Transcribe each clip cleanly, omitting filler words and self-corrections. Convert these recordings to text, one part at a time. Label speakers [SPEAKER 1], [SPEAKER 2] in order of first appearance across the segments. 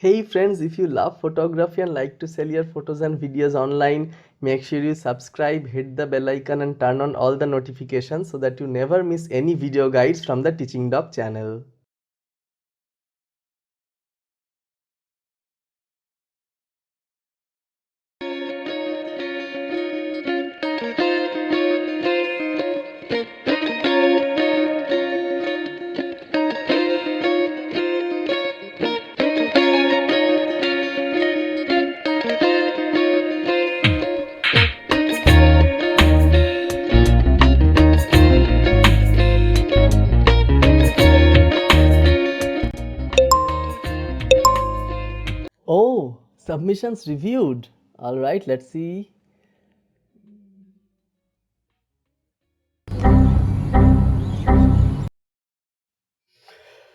[SPEAKER 1] Hey friends, if you love photography and like to sell your photos and videos online, make sure you subscribe, hit the bell icon and turn on all the notifications so that you never miss any video guides from the Teaching Doc channel. Oh, submissions reviewed. All right, let's see.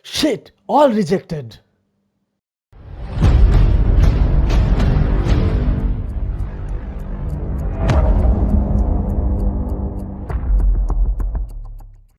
[SPEAKER 1] Shit, all rejected.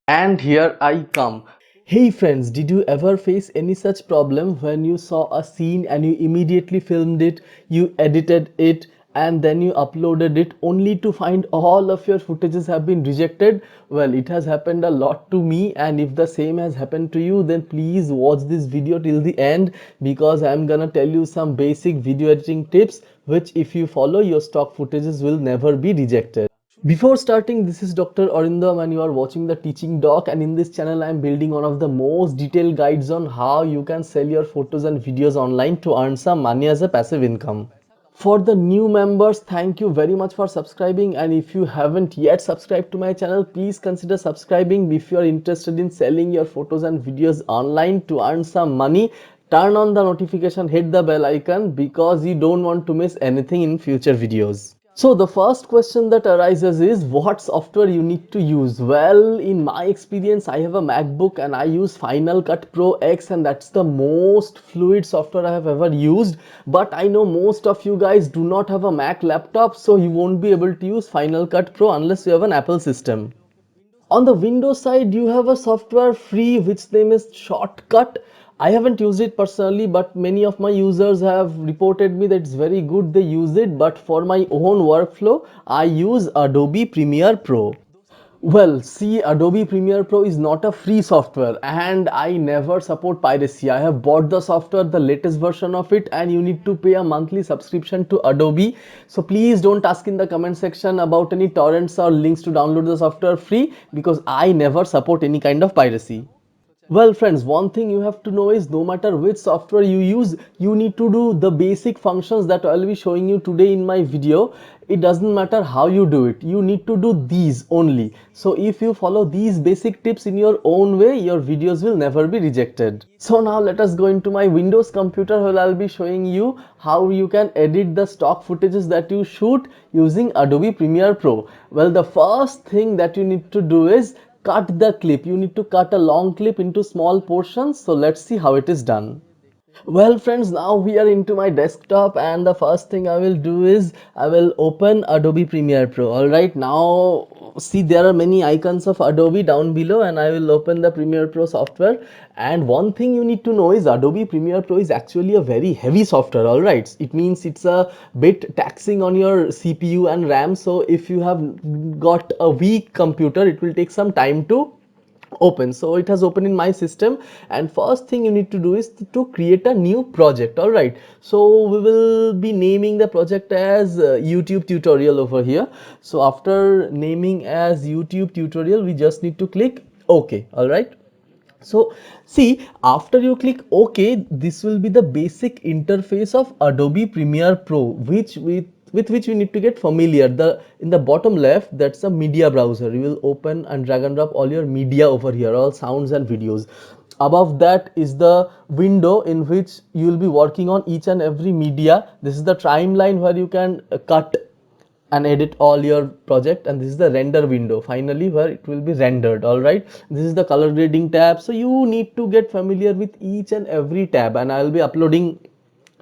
[SPEAKER 1] And here I come. Hey friends, did you ever face any such problem when you saw a scene and you immediately filmed it, you edited it, and then you uploaded it only to find all of your footages have been rejected? Well, it has happened a lot to me, and if the same has happened to you, then please watch this video till the end because I'm gonna tell you some basic video editing tips which if you follow, your stock footages will never be rejected. Before starting, this is Dr. Arindam and you are watching the Teaching Doc, and in this channel I am building one of the most detailed guides on how you can sell your photos and videos online to earn some money as a passive income. For the new members, thank you very much for subscribing, and if you haven't yet subscribed to my channel, please consider subscribing. If you are interested in selling your photos and videos online to earn some money, turn on the notification, hit the bell icon because you don't want to miss anything in future videos. So the first question that arises is what software you need to use. Well, in my experience, I have a MacBook and I use Final Cut Pro X, and that's the most fluid software I have ever used. But I know most of you guys do not have a Mac laptop, so you won't be able to use Final Cut Pro unless you have an Apple system. On the Windows side, you have a software free which name is Shortcut. I haven't used it personally, but many of my users have reported me that it's very good, they use it. But for my own workflow, I use Adobe Premiere Pro. Well, see, Adobe Premiere Pro is not a free software and I never support piracy. I have bought the software, the latest version of it, and you need to pay a monthly subscription to Adobe. So please don't ask in the comment section about any torrents or links to download the software free because I never support any kind of piracy. Well friends, one thing you have to know is no matter which software you use, you need to do the basic functions that I'll be showing you today in my video. It doesn't matter how you do it, you need to do these only. So if you follow these basic tips in your own way, your videos will never be rejected. So now let us go into my Windows computer where I'll be showing you how you can edit the stock footages that you shoot using Adobe Premiere Pro. Well, the first thing that you need to do is cut the clip. You need to cut a long clip into small portions. So let's see how it is done. Well friends, now we are into my desktop and the first thing I will do is I will open Adobe Premiere Pro. Alright, now see there are many icons of Adobe down below and I will open the Premiere Pro software. And one thing you need to know is Adobe Premiere Pro is actually a very heavy software. Alright, it means it's a bit taxing on your CPU and RAM. So if you have got a weak computer, it will take some time to open. So it has opened in my system, and first thing you need to do is to create a new project. All right, so we will be naming the project as YouTube tutorial over here. So after naming as YouTube tutorial, we just need to click OK. All right, so see, after you click OK, this will be the basic interface of Adobe Premiere Pro, with which you need to get familiar. The in the bottom left, that's a media browser. You will open and drag and drop all your media over here, all sounds and videos. Above that is the window in which you will be working on each and every media. This is the timeline where you can cut and edit all your project, and this is the render window finally where it will be rendered. All right, this is the color grading tab. So you need to get familiar with each and every tab, and I will be uploading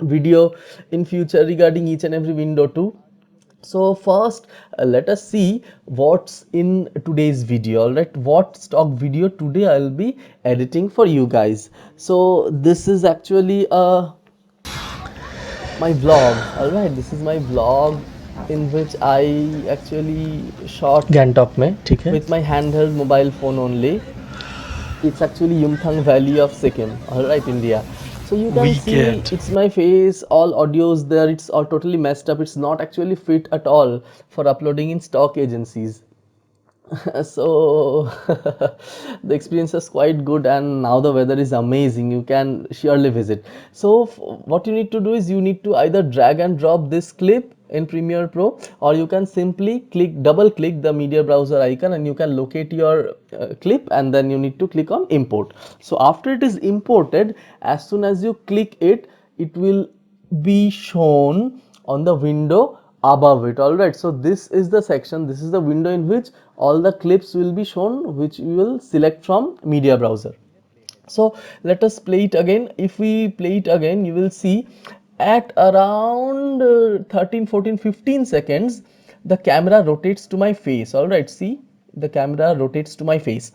[SPEAKER 1] video in future regarding each and every window too. So first let us see what's in today's video. All right, what stock video today I'll be editing for you guys. So this is actually a my vlog. All right, this is my vlog in which I actually shot
[SPEAKER 2] Gangtok में, ठीक है।
[SPEAKER 1] with my handheld mobile phone only. It's actually Yumthang Valley of Sikkim, all right, India. So you can see
[SPEAKER 2] weekend.
[SPEAKER 1] it's my face, all audios there, it's all totally messed up. It's not actually fit at all for uploading in stock agencies. So the experience is quite good, and now the weather is amazing. You can surely visit. So what you need to do is you need to either drag and drop this clip in Premiere Pro, or you can simply double click the media browser icon, and you can locate your clip, and then you need to click on import. So after it is imported, as soon as you click it, it will be shown on the window above it. All right, so this is the section, this is the window in which all the clips will be shown, which you will select from media browser. So let us play it again. If we play it again, you will see at around 13 14 15 seconds the camera rotates to my face. All right, see, the camera rotates to my face.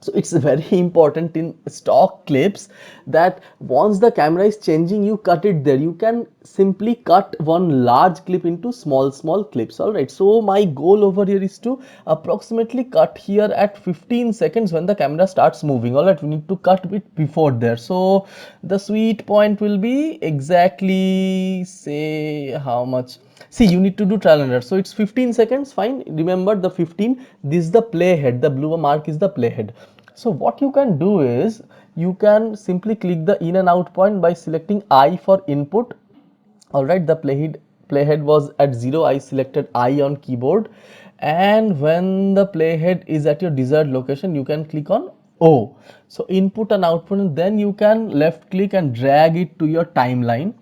[SPEAKER 1] So it's very important in stock clips that once the camera is changing, you cut it there. You can simply cut one large clip into small clips. All right, so my goal over here is to approximately cut here at 15 seconds when the camera starts moving. All right, we need to cut it before there. So the sweet point will be exactly, say, how much. See, you need to do trial and error. So it's 15 seconds, fine. Remember the 15, this is the playhead, the blue mark is the playhead. So what you can do is you can simply click the in and out point by selecting I for input. All right, the playhead was at 0. I selected I on keyboard, and when the playhead is at your desired location, you can click on O. So input and output, and then you can left click and drag it to your timeline.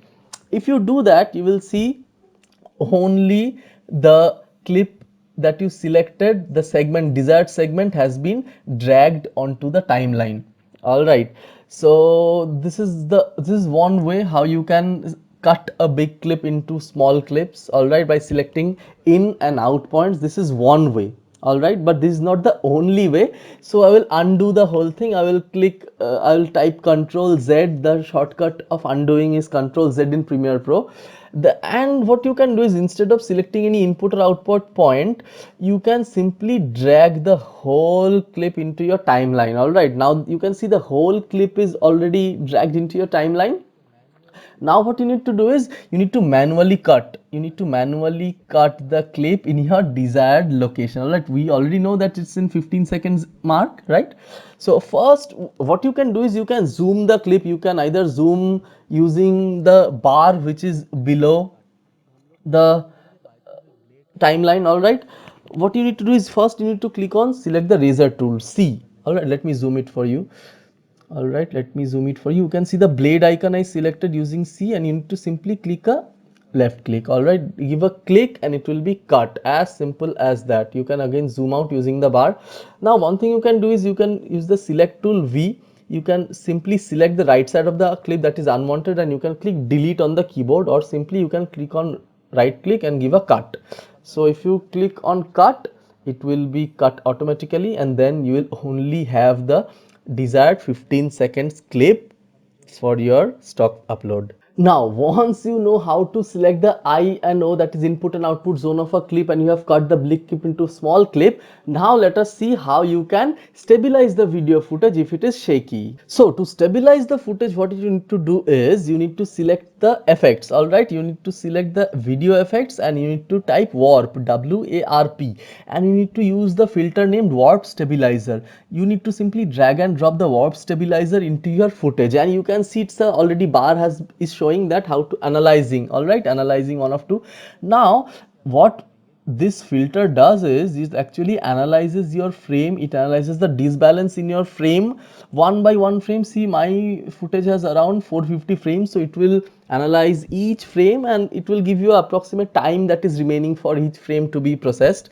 [SPEAKER 1] If you do that, you will see only the clip that you selected, the segment, desired segment, has been dragged onto the timeline. All right, so this is one way how you can cut a big clip into small clips. All right, by selecting in and out points. This is one way. All right, but this is not the only way. So I will undo the whole thing. I will click, I will type Control Z. The shortcut of undoing is Control Z in Premiere Pro. And what you can do is, instead of selecting any input or output point, you can simply drag the whole clip into your timeline. All right, now you can see the whole clip is already dragged into your timeline. Now what you need to do is you need to manually cut, the clip in your desired location. All right, we already know that it's in 15 seconds mark, right? So first what you can do is you can zoom the clip. You can either zoom using the bar which is below the timeline. All right, what you need to do is first you need to click on select the razor tool, C. All right, let me zoom it for you. All right, let me zoom it for you. You can see the blade icon I selected using C, and you need to simply click a left click. All right, give a click and it will be cut. As simple as that. You can again zoom out using the bar. Now one thing you can do is you can use the select tool V. You can simply select the right side of the clip that is unwanted, and you can click delete on the keyboard, or simply you can click on right click and give a cut. So if you click on cut, it will be cut automatically, and then you will only have the desired 15 seconds clip for your stock upload. Now, once you know how to select the I and O, that is input and output zone of a clip, and you have cut the big clip into small clip, now let us see how you can stabilize the video footage if it is shaky. So to stabilize the footage, what you need to do is you need to select the effects. All right, you need to select the video effects, and you need to type warp, WARP, and you need to use the filter named warp stabilizer. You need to simply drag and drop the warp stabilizer into your footage, and you can see it's already bar is showing that how to analyzing. All right, analyzing 1 of 2. Now what this filter does is it actually analyzes your frame. It analyzes the disbalance in your frame one by one frame. See, my footage has around 450 frames, so it will analyze each frame, and it will give you approximate time that is remaining for each frame to be processed.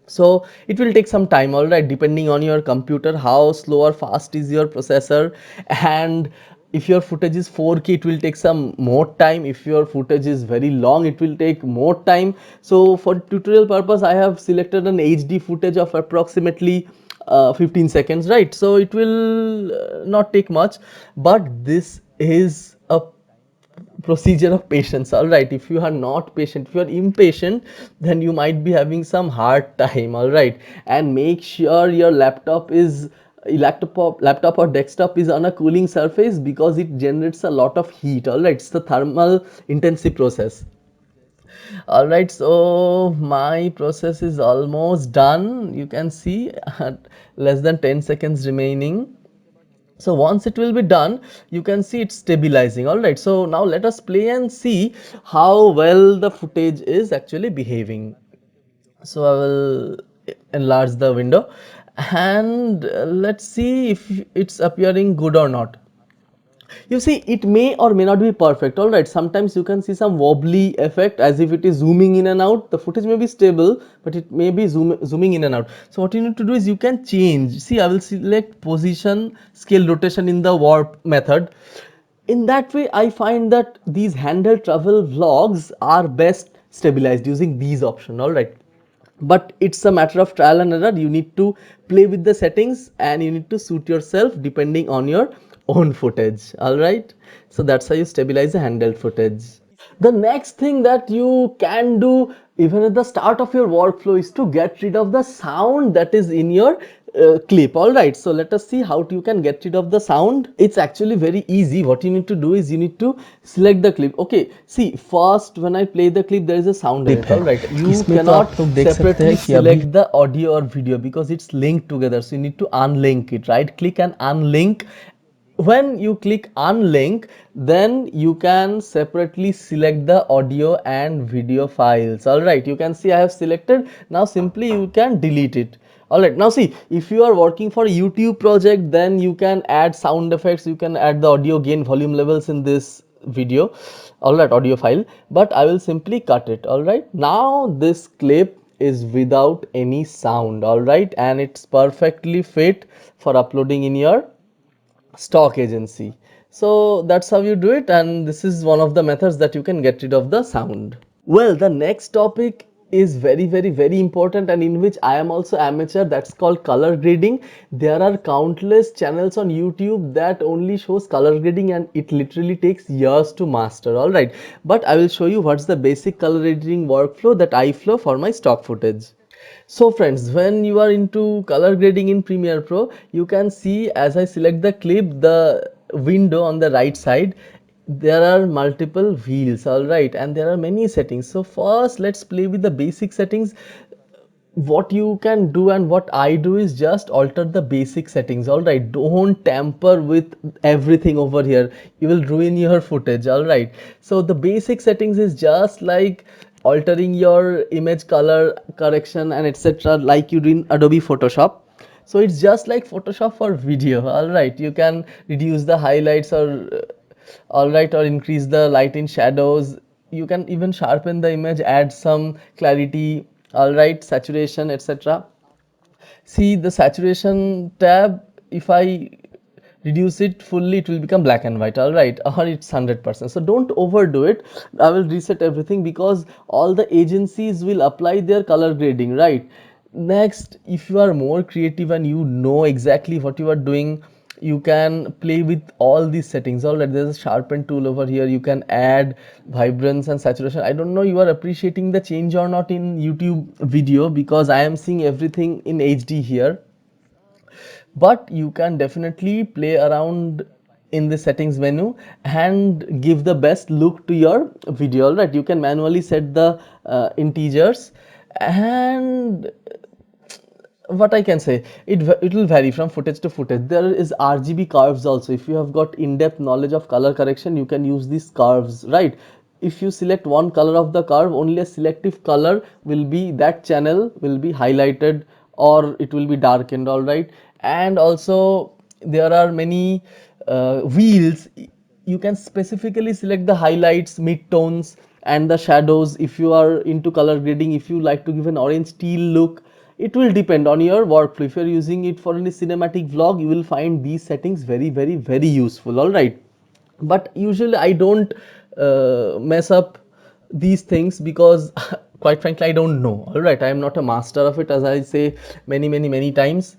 [SPEAKER 1] So it will take some time, all right, depending on your computer, how slow or fast is your processor. And if your footage is 4K, it will take some more time. If your footage is very long, it will take more time. So for tutorial purpose, I have selected an HD footage of approximately 15 seconds, right? So it will not take much, but this is a procedure of patience. All right, if you are not patient, if you are impatient, then you might be having some hard time. All right, and make sure your laptop or desktop is on a cooling surface, because it generates a lot of heat. All right, it's the thermal intensive process. All right, so my process is almost done. You can see less than 10 seconds remaining. So once it will be done, you can see it's stabilizing. All right, so now let us play and see how well the footage is actually behaving. So I will enlarge the window, and let's see if it's appearing good or not. You see, it may or may not be perfect. All right, sometimes you can see some wobbly effect as if it is zooming in and out. The footage may be stable, but it may be zooming in and out. So what you need to do is you can change. See, I will select position, scale, rotation in the warp method. In that way, I find that these handheld travel vlogs are best stabilized using these options. All right, but it's a matter of trial and error. You need to play with the settings, and you need to suit yourself depending on your own footage. All right, so that's how you stabilize the handheld footage. The next thing that you can do even at the start of your workflow is to get rid of the sound that is in your clip. All right, so let us see how you can get rid of the sound. It's actually very easy. What you need to do is you need to select the clip. Okay, see, first when I play the clip, there is a sound in it. All right, you
[SPEAKER 2] इसमें तो आप
[SPEAKER 1] cannot
[SPEAKER 2] लोग देख सकते
[SPEAKER 1] separately
[SPEAKER 2] हैं कि अभी
[SPEAKER 1] select the audio or video because it's linked together, so you need to unlink it. Right click and unlink. When you click unlink, then you can separately select the audio and video files. All right, you can see I have selected. Now simply you can delete it. All right, now see, if you are working for a YouTube project, then you can add sound effects, you can add the audio gain volume levels in this video. All right, audio file, but I will simply cut it. All right, now this clip is without any sound. All right, and it's perfectly fit for uploading in your stock agency. So that's how you do it, and this is one of the methods that you can get rid of the sound. Well, the next topic is very important, and in which I am also amateur. That's called color grading. There are countless channels on YouTube that only shows color grading, and it literally takes years to master. All right, but I will show you what's the basic color grading workflow that I follow for my stock footage. So friends, when you are into color grading in Premiere Pro, you can see as I select the clip, the window on the right side, there are multiple wheels. All right, and there are many settings. So first let's play with the basic settings. What you can do and what I do is just alter the basic settings. All right, don't tamper with everything over here, you will ruin your footage. All right, so the basic settings is just like altering your image color correction and etc, like you do in Adobe Photoshop. So it's just like Photoshop for video. All right, you can reduce the highlights, or all right, or increase the light in shadows. You can even sharpen the image, add some clarity. All right, saturation, etc. See the saturation tab, if I reduce it fully, it will become black and white. All right, or it's 100%. So don't overdo it. I will reset everything because all the agencies will apply their color grading, right? Next, if you are more creative and you know exactly what you are doing, you can play with all these settings. All right, there's a sharpen tool over here. You can add vibrance and saturation. I don't know you are appreciating the change or not in YouTube video, because I am seeing everything in HD here, but you can definitely play around in the settings menu and give the best look to your video. All right, you can manually set the integers, and what I can say, it will vary from footage to footage. There is RGB curves also. If you have got in-depth knowledge of color correction, you can use these curves, right? If you select one color of the curve, only a selective color will be, that channel will be highlighted or it will be darkened. All right, and also there are many wheels. You can specifically select the highlights, midtones and the shadows. If you are into color grading, if you like to give an orange teal look, it will depend on your workflow. If you're using it for any cinematic vlog, you will find these settings very useful. All right, but usually I don't mess up these things because quite frankly I don't know. All right, I am not a master of it, as I say many times.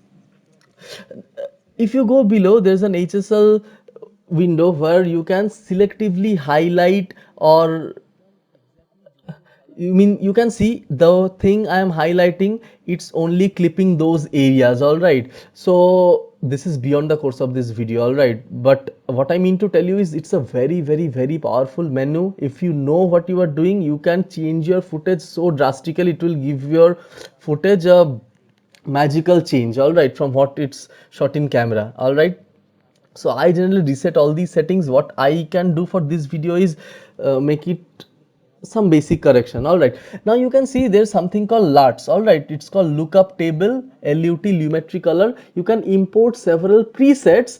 [SPEAKER 1] If you go below, there's an HSL window where you can selectively highlight, or you can see the thing I am highlighting, it's only clipping those areas. All right, so this is beyond the course of this video. All right, but what I mean to tell you is it's a very powerful menu. If you know what you are doing, you can change your footage so drastically. It will give your footage a magical change, all right, from what it's shot in camera. All right, so I generally reset all these settings. What I can do for this video is make it some basic correction. All right, now you can see there's something called LUTs. All right, it's called lookup table, LUT, lumetri color. You can import several presets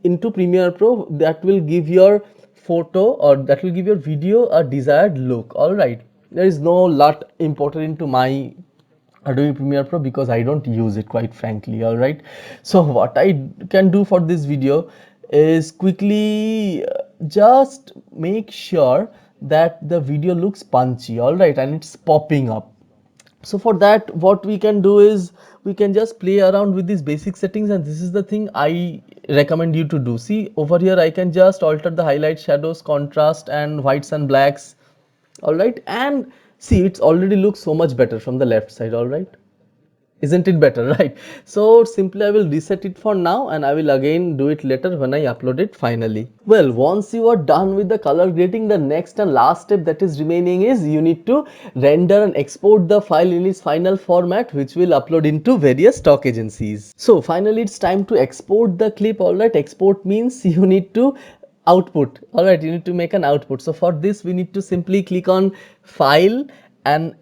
[SPEAKER 1] into Premiere Pro that will give your photo, or that will give your video a desired look. All right, there is no LUT imported into my Adobe Premiere Pro because I don't use it, quite frankly. All right, so what I can do for this video is quickly just make sure that the video looks punchy, all right, and it's popping up. So for that, what we can do is we can just play around with these basic settings, and this is the thing I recommend you to do. See over here, I can just alter the highlight, shadows, contrast, and whites and blacks. All right, and see, it's already looks so much better from the left side. All right, isn't it better? Right, so simply I will reset it for now, and I will again do it later when I upload it finally. Well, once you are done with the color grading, the next and last step that is remaining is you need to render and export the file in its final format, which will upload into various stock agencies. So finally it's time to export the clip. All right, export means you need to output. All right, you need to make an output. So for this we need to simply click on file and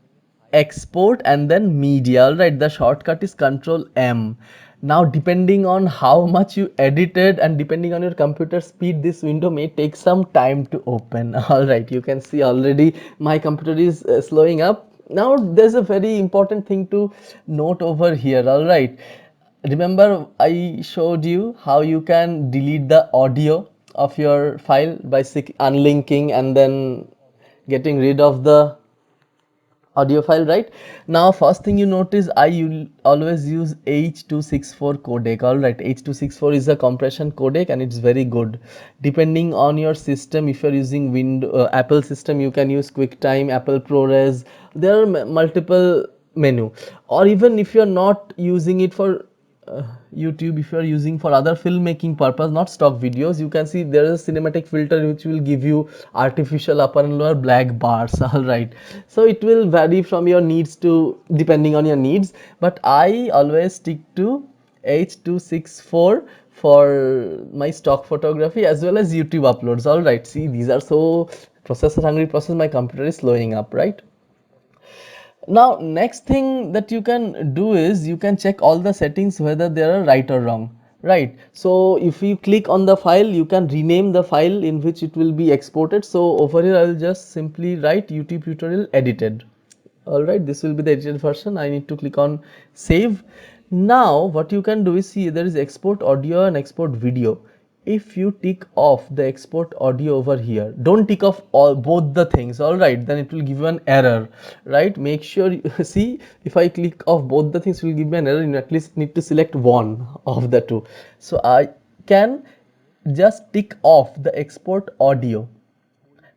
[SPEAKER 1] export and then media. All right, the shortcut is Control M. Now depending on how much you edited and depending on your computer speed, this window may take some time to open. All right, you can see already my computer is slowing up. Now there's a very important thing to note over here. All right, remember I showed you how you can delete the audio of your file by unlinking and then getting rid of the audio file, right? Now first thing you notice, I always use H.264 codec. All right, H.264 is a compression codec and it's very good. Depending on your system, if you're using Apple system, you can use QuickTime, Apple ProRes. There are multiple menu, or even if you're not using it for YouTube, if you are using for other filmmaking purpose, not stock videos, you can see there is a cinematic filter which will give you artificial upper and lower black bars. All right, so it will vary from your needs to depending on your needs, but I always stick to H.264 for my stock photography as well as YouTube uploads. All right, see, these are so processor hungry process, my computer is slowing up, right? Now next thing that you can do is you can check all the settings whether they are right or wrong, right? So if you click on the file, you can rename the file in which it will be exported. So over here I will just simply write YouTube tutorial edited. All right, this will be the edited version. I need to click on save. Now what you can do is, see, there is export audio and export video. If you tick off the export audio over here, don't tick off both the things. All right, then it will give you an error, right? Make sure you see, if I click off both the things, it will give me an error. You at least need to select one of the two. So I can just tick off the export audio,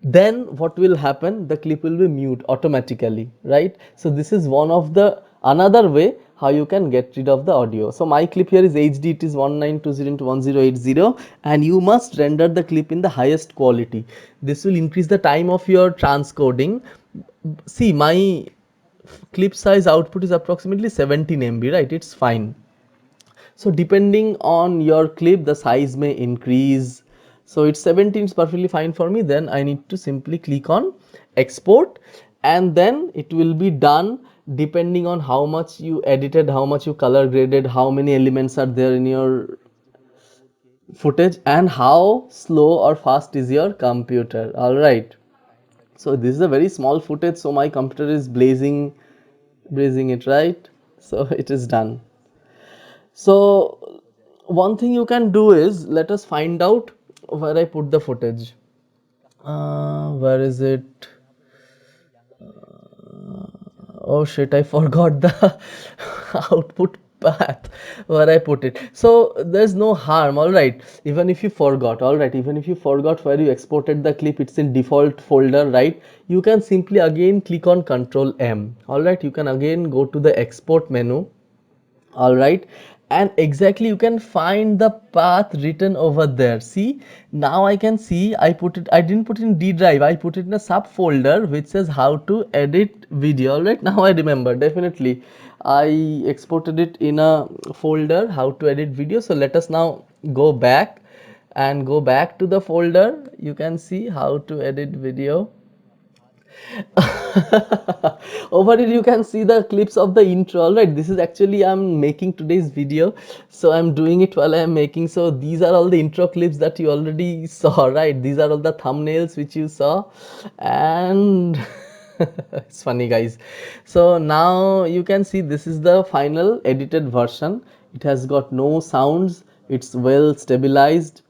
[SPEAKER 1] then what will happen, the clip will be mute automatically, right? So this is one of the another way how you can get rid of the audio. So my clip here is HD, it is 1920 into 1080, and you must render the clip in the highest quality. This will increase the time of your transcoding. See, my clip size output is approximately 17 MB, right? It's fine. So depending on your clip, the size may increase. So it's 17 is perfectly fine for me. Then I need to simply click on export, and then it will be done depending on how much you edited, how much you color graded, how many elements are there in your footage, and how slow or fast is your computer. All right, so this is a very small footage, so my computer is blazing it, right? So it is done. So one thing you can do is, let us find out where I put the footage. Where is it? Oh shit, I forgot the output path where I put it. So there's no harm, all right. Even if you forgot, all right, even if you forgot where you exported the clip, it's in default folder, right? You can simply again click on Control M, all right. You can again go to the export menu, all right, and exactly you can find the path written over there. See, now I can see I put it, I didn't put it in D drive, I put it in a subfolder which says how to edit video. All right, now I remember, definitely I exported it in a folder how to edit video. So let us now go back and go back to the folder. You can see how to edit video. Over here you can see the clips of the intro. All right, this is actually I'm making today's video, so I'm doing it while I'm making. So these are all the intro clips that you already saw, right? These are all the thumbnails which you saw, and it's funny, guys. So now you can see this is the final edited version. It has got no sounds, it's well stabilized,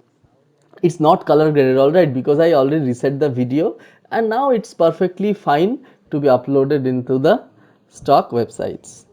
[SPEAKER 1] it's not color graded, all right, because I already reset the video, and now it's perfectly fine to be uploaded into the stock websites.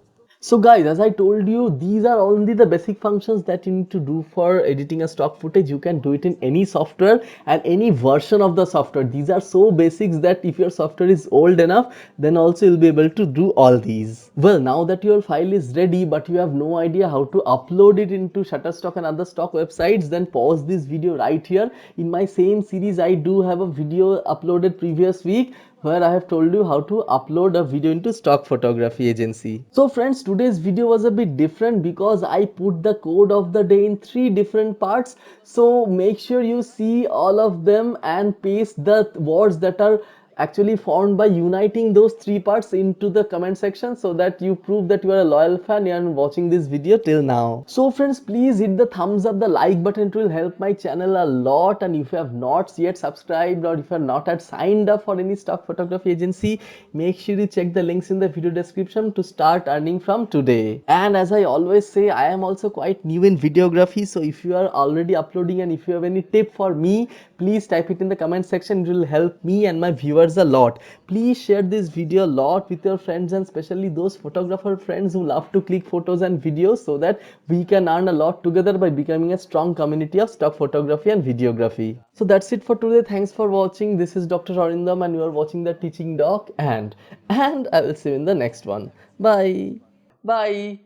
[SPEAKER 1] So guys, as I told you, these are only the basic functions that you need to do for editing a stock footage. You can do it in any software and any version of the software. These are so basics that if your software is old enough, then also you'll be able to do all these. Well, now that your file is ready but you have no idea how to upload it into Shutterstock and other stock websites, then pause this video right here. In my same series, I do have a video uploaded previous week where I have told you how to upload a video into stock photography agency. So friends, today's video was a bit different because I put the code of the day in 3 different parts. So make sure you see all of them and paste the words that are actually formed by uniting those 3 parts into the comment section, so that you prove that you are a loyal fan and watching this video till now. So friends, please hit the thumbs up, the like button. It will help my channel a lot, and if you have not yet subscribed or if you are not yet signed up for any stock photography agency, make sure you check the links in the video description to start earning from today. And as I always say, I am also quite new in videography, so if you are already uploading and if you have any tip for me, please type it in the comment section. It will help me and my viewers a lot. Please share this video a lot with your friends, and especially those photographer friends who love to click photos and videos, so that we can earn a lot together by becoming a strong community of stock photography and videography. So that's it for today. Thanks for watching. This is Dr. Arindam and you are watching the Teaching Doc, and I will see you in the next one. Bye. Bye.